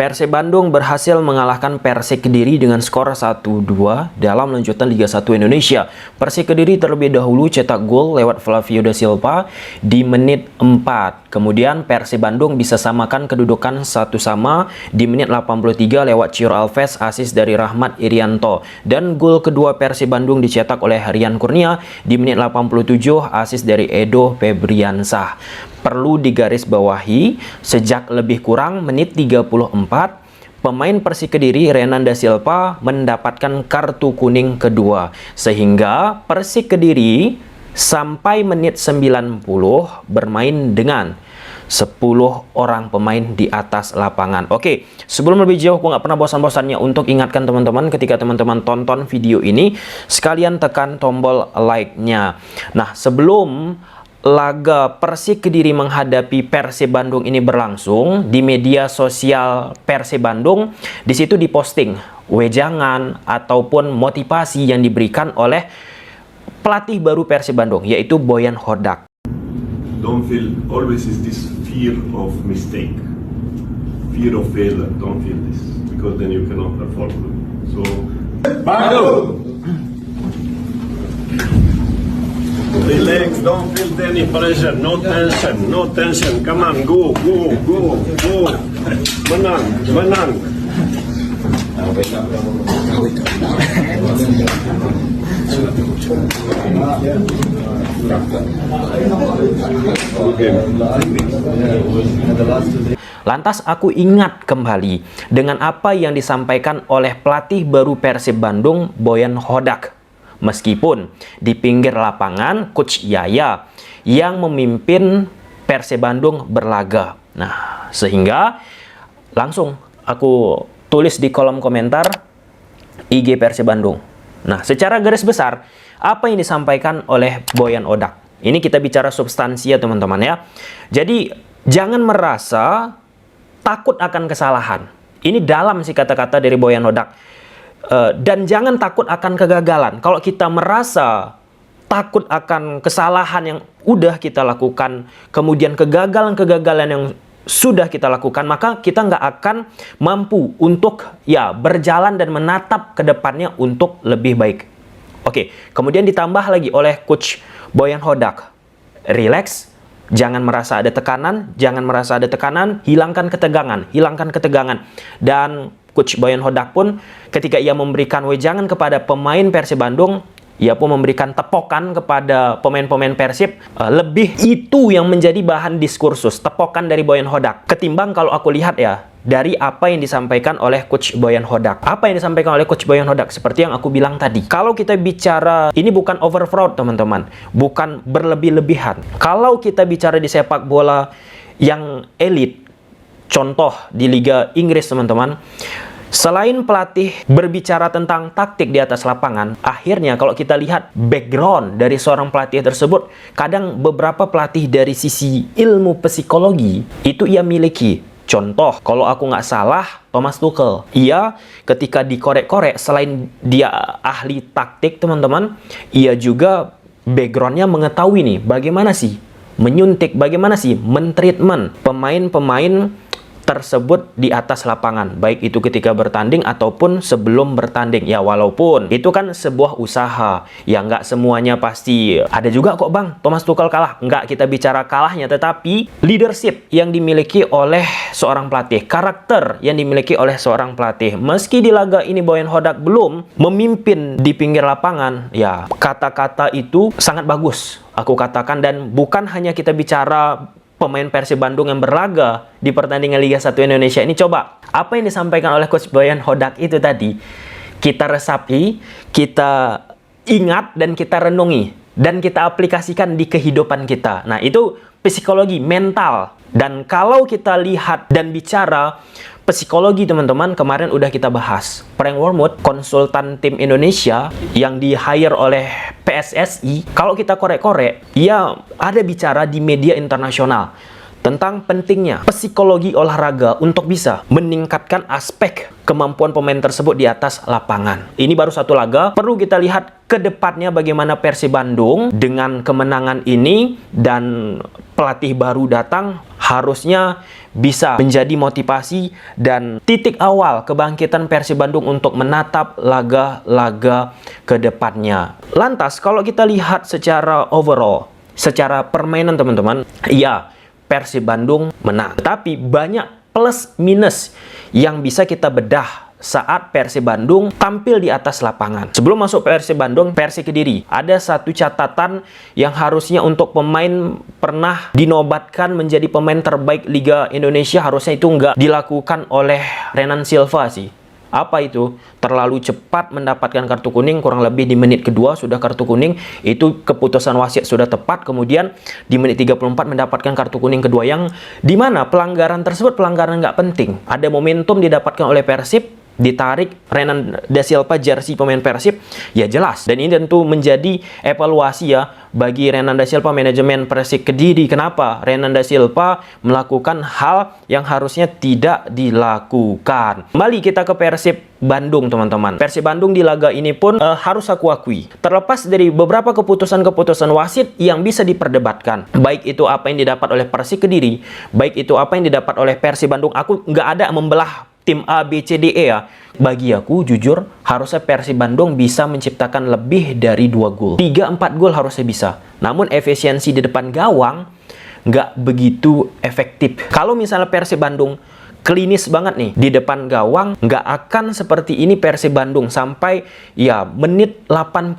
Persib Bandung berhasil mengalahkan Persik Kediri dengan skor 1-2 dalam lanjutan Liga 1 Indonesia. Persik Kediri terlebih dahulu cetak gol lewat Flavio da Silva di menit 4. Kemudian Persib Bandung bisa samakan kedudukan 1-1 di menit 83 lewat Ciro Alves, asis dari Rahmat Irianto. Dan gol kedua Persib Bandung dicetak oleh Rian Kurnia di menit 87, asis dari Edo Febriansah. Perlu digarisbawahi, sejak lebih kurang menit 34, pemain Persik Kediri Renan da Silva mendapatkan kartu kuning kedua, sehingga Persik Kediri sampai menit 90 bermain dengan 10 orang pemain di atas lapangan. Oke, sebelum lebih jauh, aku nggak pernah bosan-bosannya untuk ingatkan teman-teman, ketika teman-teman tonton video ini, sekalian tekan tombol like-nya. Nah, sebelum laga Persik Kediri menghadapi Persib Bandung ini berlangsung, di media sosial Persib Bandung, di situ diposting wejangan ataupun motivasi yang diberikan oleh pelatih baru Persib Bandung, yaitu Boyan Hodak. Don't feel, always is this fear of mistake, fear of failure. Don't feel this, because then you cannot perform. So, Bandung! Relax, don't feel any pressure, no tension, come on, go. Menang. Lantas aku ingat kembali dengan apa yang disampaikan oleh pelatih baru Persib Bandung, Boyan Hodak. Meskipun di pinggir lapangan Coach Yaya yang memimpin Persib Bandung berlaga. Nah, sehingga langsung aku tulis di kolom komentar IG Persib Bandung. Nah, secara garis besar, apa yang disampaikan oleh Boyan Hodak? Ini kita bicara substansi ya teman-teman ya. Jadi, jangan merasa takut akan kesalahan. Ini dalam sih kata-kata dari Boyan Hodak. Dan jangan takut akan kegagalan. Kalau kita merasa takut akan kesalahan yang udah kita lakukan, kemudian kegagalan-kegagalan yang sudah kita lakukan, maka kita nggak akan mampu untuk ya berjalan dan menatap ke depannya untuk lebih baik. Oke, kemudian ditambah lagi oleh Coach Boyan Hodak. Relax, jangan merasa ada tekanan, hilangkan ketegangan. Dan Coach Boyan Hodak pun ketika ia memberikan wejangan kepada pemain Persib Bandung, ia pun memberikan tepokan kepada pemain-pemain Persib. Lebih itu yang menjadi bahan diskursus, tepokan dari Boyan Hodak. Ketimbang kalau aku lihat ya, dari apa yang disampaikan oleh Coach Boyan Hodak. Apa yang disampaikan oleh Coach Boyan Hodak? Seperti yang aku bilang tadi. Kalau kita bicara, ini bukan overfraud teman-teman. Bukan berlebih-lebihan. Kalau kita bicara di sepak bola yang elit, contoh di Liga Inggris teman-teman, selain pelatih berbicara tentang taktik di atas lapangan, akhirnya kalau kita lihat background dari seorang pelatih tersebut, kadang beberapa pelatih dari sisi ilmu psikologi itu ia miliki. Contoh, kalau aku nggak salah, Thomas Tuchel. Ia ketika dikorek-korek, selain dia ahli taktik teman-teman, ia juga backgroundnya mengetahui nih, bagaimana sih menyuntik, bagaimana sih mentreatment pemain-pemain tersebut di atas lapangan, baik itu ketika bertanding ataupun sebelum bertanding. Ya, walaupun itu kan sebuah usaha, ya nggak semuanya pasti. Ada juga kok bang, Thomas Tuchel kalah. Nggak kita bicara kalahnya, tetapi leadership yang dimiliki oleh seorang pelatih, karakter yang dimiliki oleh seorang pelatih. Meski di laga ini Boyan Hodak belum memimpin di pinggir lapangan, ya kata-kata itu sangat bagus aku katakan. Dan bukan hanya kita bicara pemain Persib Bandung yang berlaga di pertandingan Liga 1 Indonesia ini. Coba, apa yang disampaikan oleh Coach Boyan Hodak itu tadi, kita resapi, kita ingat, dan kita renungi, dan kita aplikasikan di kehidupan kita. Nah, itu psikologi, mental. Dan kalau kita lihat dan bicara psikologi teman-teman, kemarin udah kita bahas. Frank Wormuth, konsultan tim Indonesia yang di-hire oleh PSSI, kalau kita korek-korek, ia ada bicara di media internasional tentang pentingnya psikologi olahraga untuk bisa meningkatkan aspek kemampuan pemain tersebut di atas lapangan. Ini baru satu laga, perlu kita lihat ke depannya bagaimana Persib Bandung dengan kemenangan ini dan pelatih baru datang harusnya bisa menjadi motivasi dan titik awal kebangkitan Persib Bandung untuk menatap laga-laga ke depannya. Lantas kalau kita lihat secara overall, secara permainan teman-teman, ya Persib Bandung menang. Tapi banyak plus minus yang bisa kita bedah saat Persib Bandung tampil di atas lapangan. Sebelum masuk Persib Bandung, Persik Kediri, ada satu catatan yang harusnya untuk pemain pernah dinobatkan menjadi pemain terbaik Liga Indonesia, harusnya itu nggak dilakukan oleh Renan Silva sih. Apa itu? Terlalu cepat mendapatkan kartu kuning, kurang lebih di menit kedua sudah kartu kuning. Itu keputusan wasit sudah tepat. Kemudian di menit 34 mendapatkan kartu kuning kedua, yang dimana pelanggaran tersebut pelanggaran nggak penting. Ada momentum didapatkan oleh Persib, ditarik Renan da Silva, jersey pemain Persib, ya jelas. Dan ini tentu menjadi evaluasi ya bagi Renan da Silva, manajemen Persik Kediri. Kenapa Renan da Silva melakukan hal yang harusnya tidak dilakukan? Kembali kita ke Persib Bandung teman-teman. Persib Bandung di laga ini pun harus aku akui, terlepas dari beberapa keputusan-keputusan wasit yang bisa diperdebatkan, baik itu apa yang didapat oleh Persik Kediri, baik itu apa yang didapat oleh Persib Bandung, aku nggak ada membelah tim A, B, C, D, E ya. Bagi aku, jujur, harusnya Persib Bandung bisa menciptakan lebih dari 2 gol. 3-4 gol harusnya bisa. Namun efisiensi di depan gawang nggak begitu efektif. Kalau misalnya Persib Bandung klinis banget nih di depan gawang, nggak akan seperti ini Persib Bandung sampai ya menit 87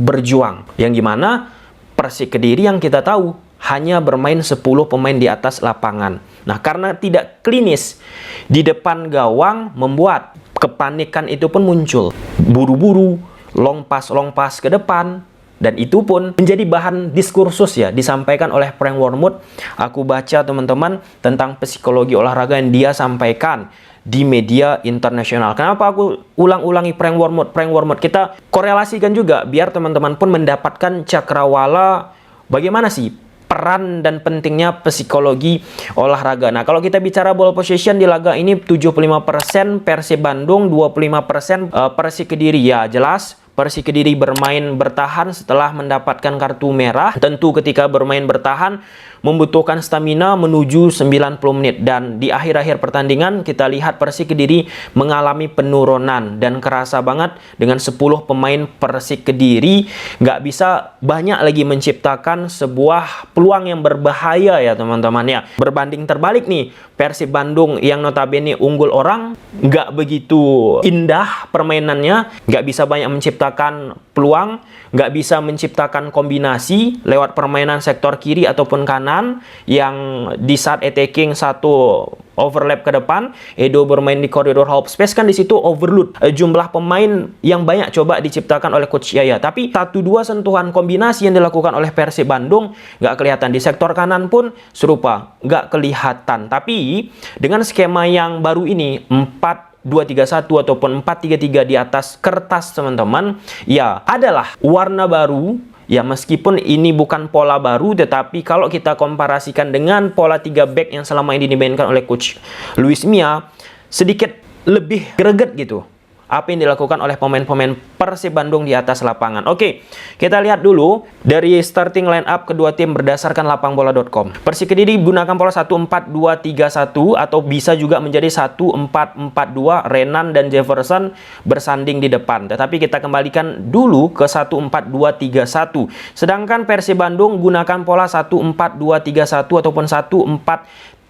berjuang. Yang gimana Persik Kediri yang kita tahu hanya bermain 10 pemain di atas lapangan. Nah, karena tidak klinis di depan gawang, membuat kepanikan itu pun muncul. Buru-buru, long pass ke depan. Dan itu pun menjadi bahan diskursus ya, disampaikan oleh Frank Wormuth. Aku baca teman-teman tentang psikologi olahraga yang dia sampaikan di media internasional. Kenapa aku ulang-ulangi Frank Wormuth? Frank Wormuth kita korelasikan juga biar teman-teman pun mendapatkan cakrawala bagaimana sih peran dan pentingnya psikologi olahraga. Nah, kalau kita bicara ball possession di laga ini 75% Persib Bandung, 25% Persik Kediri. Ya, jelas Persik Kediri bermain bertahan setelah mendapatkan kartu merah. Tentu ketika bermain bertahan membutuhkan stamina menuju 90 menit. Dan di akhir-akhir pertandingan kita lihat Persik Kediri mengalami penurunan. Dan kerasa banget dengan 10 pemain Persik Kediri nggak bisa banyak lagi menciptakan sebuah peluang yang berbahaya ya teman-teman ya. Berbanding terbalik nih, Persib Bandung yang notabene unggul orang, nggak begitu indah permainannya, nggak bisa banyak menciptakan peluang, nggak bisa menciptakan kombinasi lewat permainan sektor kiri ataupun kanan, yang di saat attacking satu overlap ke depan, Edo bermain di koridor half space, kan di situ overload jumlah pemain yang banyak coba diciptakan oleh Coach Yaya. Tapi 1-2 sentuhan kombinasi yang dilakukan oleh Persib Bandung nggak kelihatan. Di sektor kanan pun serupa, nggak kelihatan. Tapi dengan skema yang baru ini 4-2-3-1 ataupun 4-3-3 di atas kertas teman-teman, ya adalah warna baru. Ya, meskipun ini bukan pola baru, tetapi kalau kita komparasikan dengan pola 3 back yang selama ini dimainkan oleh Coach Luis Mia, sedikit lebih greget gitu apa yang dilakukan oleh pemain-pemain Persib Bandung di atas lapangan. Oke, kita lihat dulu dari starting line up kedua tim berdasarkan lapangbola.com. Persik Kediri gunakan pola 1-4-2-3-1 atau bisa juga menjadi 1-4-4-2, Renan dan Jefferson bersanding di depan. Tetapi kita kembalikan dulu ke 1-4-2-3-1. Sedangkan Persib Bandung gunakan pola 1-4-2-3-1 ataupun 1-4-3-3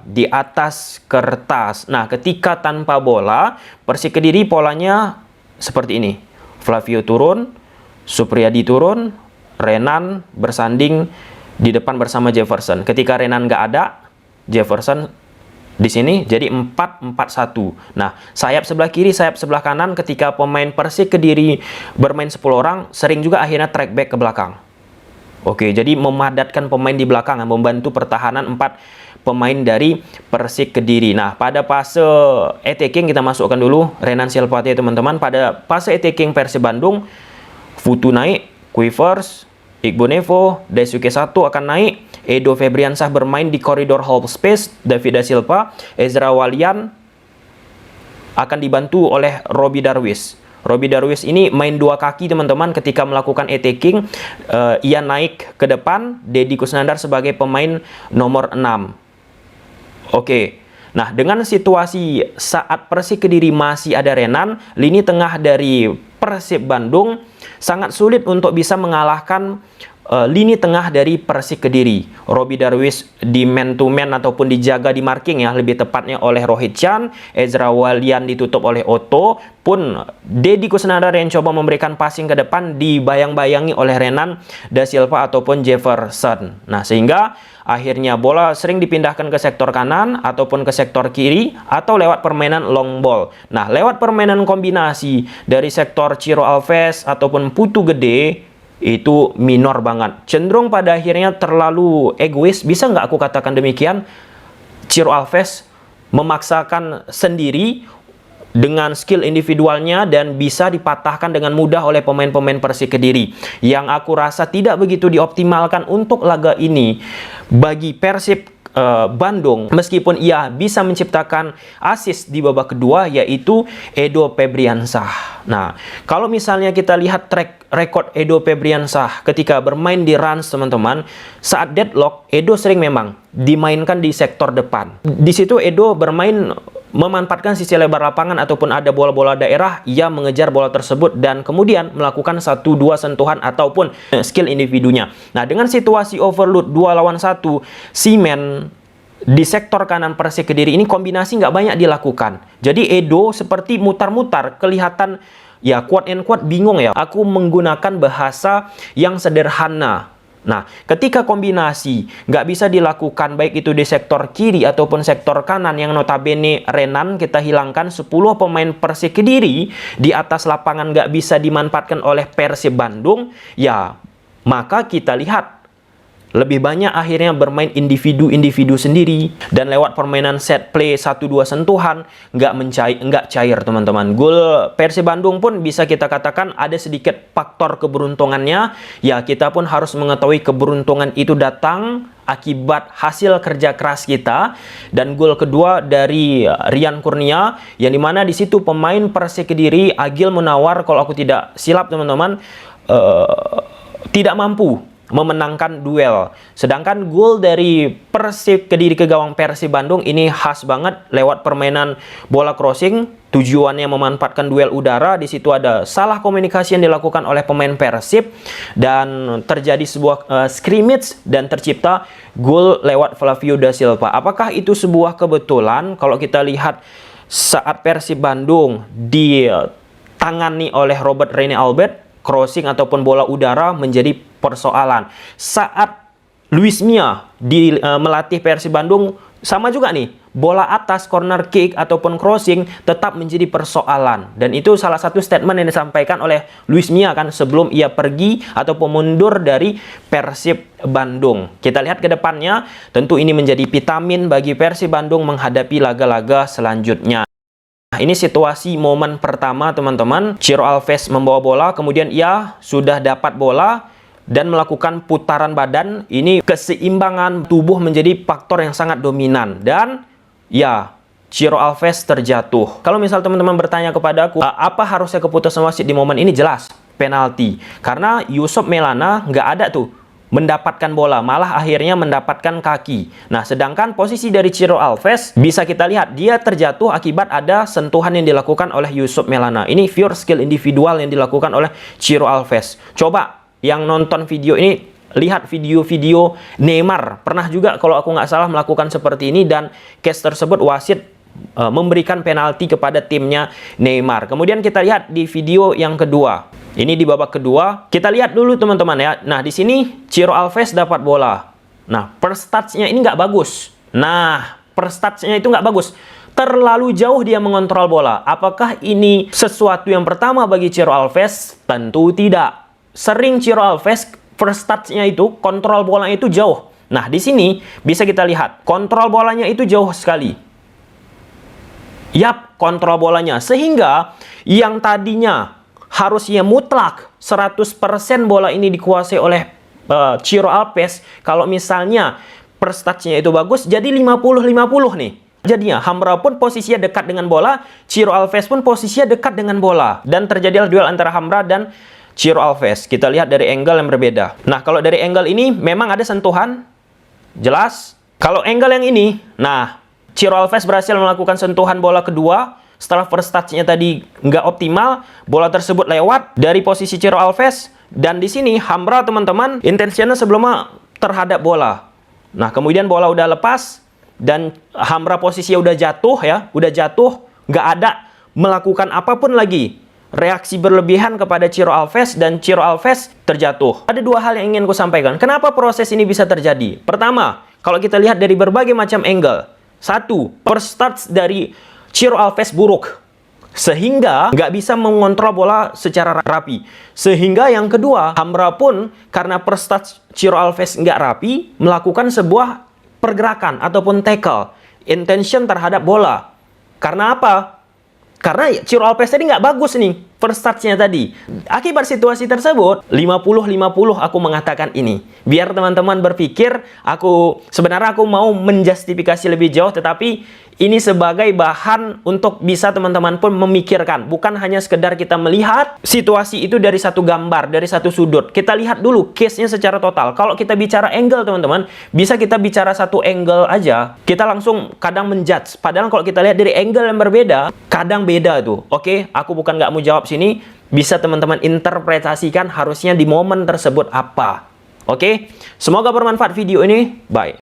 di atas kertas. Nah, ketika tanpa bola, Persik Kediri polanya seperti ini. Flavio turun, Supriyadi turun, Renan bersanding di depan bersama Jefferson. Ketika Renan nggak ada, Jefferson di sini jadi 4-4-1. Nah, sayap sebelah kiri, sayap sebelah kanan ketika pemain Persik Kediri bermain 10 orang, sering juga akhirnya track back ke belakang. Oke, jadi memadatkan pemain di belakang, membantu pertahanan 4 pemain dari Persik Kediri. Nah, pada fase attacking kita masukkan dulu Renan Silvati teman-teman. Pada fase attacking Persib Bandung, Futu naik, Quivers, Igbo Nevo, Daisuke 1 akan naik, Edo Febriansah bermain di koridor half space. David da Silva, Ezra Walian akan dibantu oleh Robbie Darwish. Robbie Darwish ini main dua kaki teman-teman ketika melakukan attacking. Ia naik ke depan, Deddy Kusnandar sebagai pemain nomor 6. Oke. Nah, dengan situasi saat Persik Kediri masih ada Renan, lini tengah dari Persib Bandung sangat sulit untuk bisa mengalahkan lini tengah dari Persik Kediri. Robbie Darwish di man to man ataupun dijaga di marking ya, lebih tepatnya oleh Rohit Chan. Ezra Walian ditutup oleh Otto. Pun Deddy Kusnandar yang coba memberikan passing ke depan dibayang-bayangi oleh Renan da Silva ataupun Jefferson. Nah, sehingga akhirnya bola sering dipindahkan ke sektor kanan ataupun ke sektor kiri atau lewat permainan long ball. Nah, lewat permainan kombinasi dari sektor Ciro Alves ataupun Putu Gede itu minor banget. Cenderung pada akhirnya terlalu egois. Bisa nggak aku katakan demikian? Ciro Alves memaksakan sendiri dengan skill individualnya dan bisa dipatahkan dengan mudah oleh pemain-pemain Persik Kediri yang aku rasa tidak begitu dioptimalkan untuk laga ini bagi Persib Bandung, meskipun ia bisa menciptakan assist di babak kedua yaitu Edo Febriansah. Nah, kalau misalnya kita lihat track record Edo Febriansah ketika bermain di Rans teman-teman, saat deadlock Edo sering memang dimainkan di sektor depan. Di situ Edo bermain memanfaatkan sisi lebar lapangan ataupun ada bola-bola daerah, ia mengejar bola tersebut dan kemudian melakukan 1-2 sentuhan ataupun skill individunya. Nah, dengan situasi overload 2 lawan 1, Simen di sektor kanan Persik Kediri ini kombinasi nggak banyak dilakukan. Jadi Edo seperti mutar-mutar, kelihatan ya quote and quote bingung ya. Aku menggunakan bahasa yang sederhana. Nah, ketika kombinasi nggak bisa dilakukan baik itu di sektor kiri ataupun sektor kanan yang notabene Renan kita hilangkan, 10 pemain Persik Kediri di atas lapangan nggak bisa dimanfaatkan oleh Persib Bandung, ya maka kita lihat lebih banyak akhirnya bermain individu-individu sendiri dan lewat permainan set play 1-2 sentuhan nggak cair teman-teman. Gol Persib Bandung pun bisa kita katakan ada sedikit faktor keberuntungannya. Ya, kita pun harus mengetahui keberuntungan itu datang akibat hasil kerja keras kita. Dan gol kedua dari Rian Kurnia yang dimana di situ pemain Persik Kediri Agil Munawar kalau aku tidak silap teman-teman tidak mampu memenangkan duel. Sedangkan gol dari Persik Kediri ke gawang Persib Bandung ini khas banget lewat permainan bola crossing, tujuannya memanfaatkan duel udara. Di situ ada salah komunikasi yang dilakukan oleh pemain Persib dan terjadi sebuah scrimmage dan tercipta gol lewat Flavio da Silva. Apakah itu sebuah kebetulan? Kalau kita lihat saat Persib Bandung ditangani oleh Robert Rene Albert, crossing ataupun bola udara menjadi persoalan. Saat Luis Mia melatih Persib Bandung, sama juga nih, bola atas, corner kick ataupun crossing tetap menjadi persoalan. Dan itu salah satu statement yang disampaikan oleh Luis Mia kan sebelum ia pergi ataupun mundur dari Persib Bandung. Kita lihat ke depannya, tentu ini menjadi vitamin bagi Persib Bandung menghadapi laga-laga selanjutnya. Nah, ini situasi momen pertama teman-teman. Ciro Alves membawa bola, kemudian ia sudah dapat bola dan melakukan putaran badan. Ini keseimbangan tubuh menjadi faktor yang sangat dominan. Dan ya, Ciro Alves terjatuh. Kalau misal teman-teman bertanya kepada aku, apa harusnya keputusan wasit di momen ini? Jelas, penalti. Karena Yusuf Melana nggak ada tuh mendapatkan bola, malah akhirnya mendapatkan kaki. Nah, sedangkan posisi dari Ciro Alves bisa kita lihat dia terjatuh akibat ada sentuhan yang dilakukan oleh Yusuf Melana. Ini pure skill individual yang dilakukan oleh Ciro Alves. Coba yang nonton video ini lihat video-video Neymar, pernah juga kalau aku nggak salah melakukan seperti ini dan case tersebut wasit memberikan penalti kepada timnya Neymar. Kemudian kita lihat di video yang kedua. Ini di babak kedua. Kita lihat dulu teman-teman ya. Nah, di sini Ciro Alves dapat bola. Nah, first touch-nya ini nggak bagus. Itu nggak bagus. Terlalu jauh dia mengontrol bola. Apakah ini sesuatu yang pertama bagi Ciro Alves? Tentu tidak. Sering Ciro Alves first touch-nya itu kontrol bolanya itu jauh. Nah, di sini bisa kita lihat kontrol bolanya itu jauh sekali. Yap, kontrol bolanya. Sehingga yang tadinya harusnya mutlak 100% bola ini dikuasai oleh Ciro Alves, kalau misalnya first touch-nya itu bagus, jadi 50-50 nih. Jadinya Hamra pun posisinya dekat dengan bola, Ciro Alves pun posisinya dekat dengan bola. Dan terjadilah duel antara Hamra dan Ciro Alves. Kita lihat dari angle yang berbeda. Nah, kalau dari angle ini memang ada sentuhan, jelas. Kalau angle yang ini, nah, Ciro Alves berhasil melakukan sentuhan bola kedua. Setelah first touch-nya tadi nggak optimal, bola tersebut lewat dari posisi Ciro Alves. Dan di sini Hamra, teman-teman, intensinya sebelumnya terhadap bola. Nah, kemudian bola udah lepas dan Hamra posisinya udah jatuh ya, nggak ada melakukan apapun lagi. Reaksi berlebihan kepada Ciro Alves dan Ciro Alves terjatuh. Ada dua hal yang ingin ku sampaikan. Kenapa proses ini bisa terjadi? Pertama, kalau kita lihat dari berbagai macam angle. Satu, first touch dari Ciro Alves buruk. Sehingga nggak bisa mengontrol bola secara rapi. Sehingga yang kedua, Hamra pun karena first touch Ciro Alves nggak rapi, melakukan sebuah pergerakan ataupun tackle, intention terhadap bola. Karena apa? Karena Ciro Alves tadi nggak bagus nih first touch-nya tadi. Akibat situasi tersebut, 50-50 aku mengatakan ini. Biar teman-teman berpikir, sebenarnya aku mau menjustifikasi lebih jauh, tetapi ini sebagai bahan untuk bisa teman-teman pun memikirkan. Bukan hanya sekedar kita melihat situasi itu dari satu gambar, dari satu sudut. Kita lihat dulu case-nya secara total. Kalau kita bicara angle, teman-teman, bisa kita bicara satu angle aja. Kita langsung kadang menjudge. Padahal kalau kita lihat dari angle yang berbeda, kadang beda tuh. Oke, aku bukan nggak mau jawab sini. Bisa teman-teman interpretasikan harusnya di momen tersebut apa. Oke, semoga bermanfaat video ini. Bye.